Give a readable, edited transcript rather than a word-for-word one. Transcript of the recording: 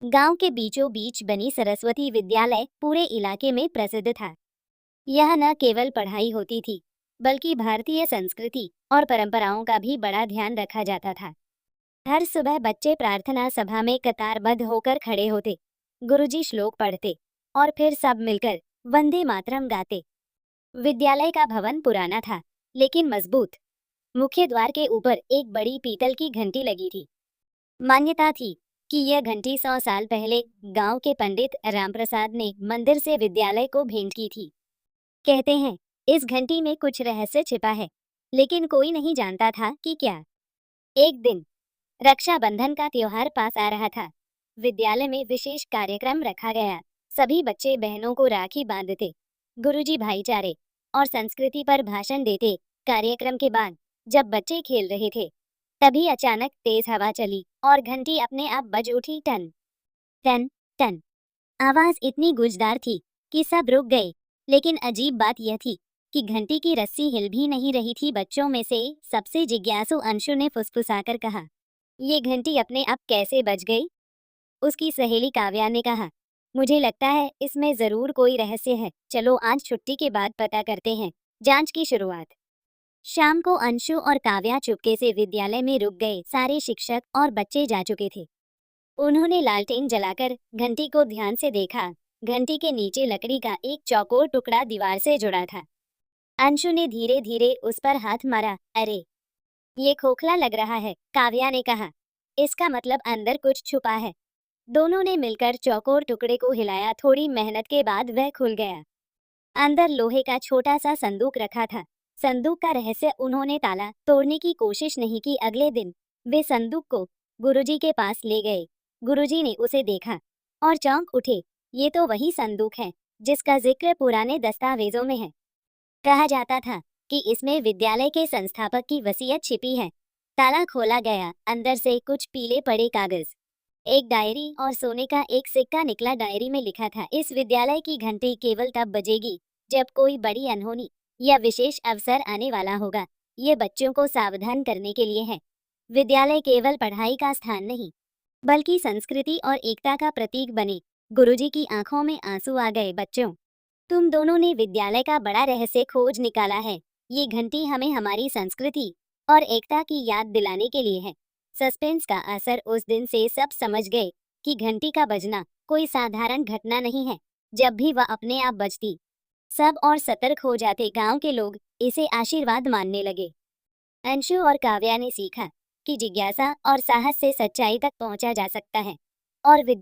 गांव के बीचों बीच बनी सरस्वती विद्यालय पूरे इलाके में प्रसिद्ध था। यह न केवल पढ़ाई होती थी, बल्कि भारतीय संस्कृति और परंपराओं का भी बड़ा ध्यान रखा जाता था। हर सुबह बच्चे प्रार्थना सभा में कतारबद्ध होकर खड़े होते, गुरुजी श्लोक पढ़ते और फिर सब मिलकर वंदे मातरम गाते। विद्यालय का भवन पुराना था, लेकिन मजबूत। मुख्य द्वार के ऊपर एक बड़ी पीतल की घंटी लगी थी। मान्यता थी कि यह घंटी 100 साल पहले गांव के पंडित रामप्रसाद ने मंदिर से विद्यालय को भेंट की थी। कहते हैं इस घंटी में कुछ रहस्य छिपा है, लेकिन कोई नहीं जानता था कि क्या। एक दिन रक्षाबंधन का त्योहार पास आ रहा था। विद्यालय में विशेष कार्यक्रम रखा गया। सभी बच्चे बहनों को राखी बांधते, गुरुजी भाईचारे और संस्कृति पर भाषण देते। कार्यक्रम के बाद जब बच्चे खेल रहे थे, तभी अचानक तेज हवा चली और घंटी अपने आप बज उठी। टन टन टन। आवाज इतनी गूंजदार थी कि सब रुक गए। लेकिन अजीब बात यह थी कि घंटी की रस्सी हिल भी नहीं रही थी। बच्चों में से सबसे जिज्ञासु अंशु ने फुसफुसाकर कहा, ये घंटी अपने आप कैसे बज गई? उसकी सहेली काव्या ने कहा, मुझे लगता है इसमें जरूर कोई रहस्य है। चलो आज छुट्टी के बाद पता करते हैं। जांच की शुरुआत। शाम को अंशु और काव्या चुपके से विद्यालय में रुक गए। सारे शिक्षक और बच्चे जा चुके थे। उन्होंने लालटेन जलाकर घंटी को ध्यान से देखा। घंटी के नीचे लकड़ी का एक चौकोर टुकड़ा दीवार से जुड़ा था। अंशु ने धीरे धीरे उस पर हाथ मारा। अरे, ये खोखला लग रहा है, काव्या ने कहा। इसका मतलब अंदर कुछ छुपा है। दोनों ने मिलकर चौकोर टुकड़े को हिलाया। थोड़ी मेहनत के बाद वह खुल गया। अंदर लोहे का छोटा सा संदूक रखा था। संदूक का रहस्य उन्होंने ताला तोड़ने की कोशिश नहीं की। अगले दिन वे संदूक को गुरुजी के पास ले गए। गुरुजी ने उसे देखा और चौंक उठे। ये तो वही संदूक है जिसका जिक्र पुराने दस्तावेजों में है। कहा जाता था कि इसमें विद्यालय के संस्थापक की वसीयत छिपी है। ताला खोला गया। अंदर से कुछ पीले पड़े कागज, एक डायरी और सोने का एक सिक्का निकला। डायरी में लिखा था, इस विद्यालय की घंटी केवल तब बजेगी जब कोई बड़ी अनहोनी या विशेष अवसर आने वाला होगा। ये बच्चों को सावधान करने के लिए है। विद्यालय केवल पढ़ाई का स्थान नहीं, बल्कि संस्कृति और एकता का प्रतीक बने। गुरुजी की आंखों में आंसू आ गए। बच्चों, तुम दोनों ने विद्यालय का बड़ा रहस्य खोज निकाला है। ये घंटी हमें हमारी संस्कृति और एकता की याद दिलाने के लिए है। सस्पेंस का असर। उस दिन से सब समझ गए कि घंटी का बजना कोई साधारण घटना नहीं है। जब भी वह अपने आप बजती, सब और सतर्क हो जाते। गांव के लोग इसे आशीर्वाद मानने लगे। अंशु और काव्या ने सीखा कि जिज्ञासा और साहस से सच्चाई तक पहुंचा जा सकता है और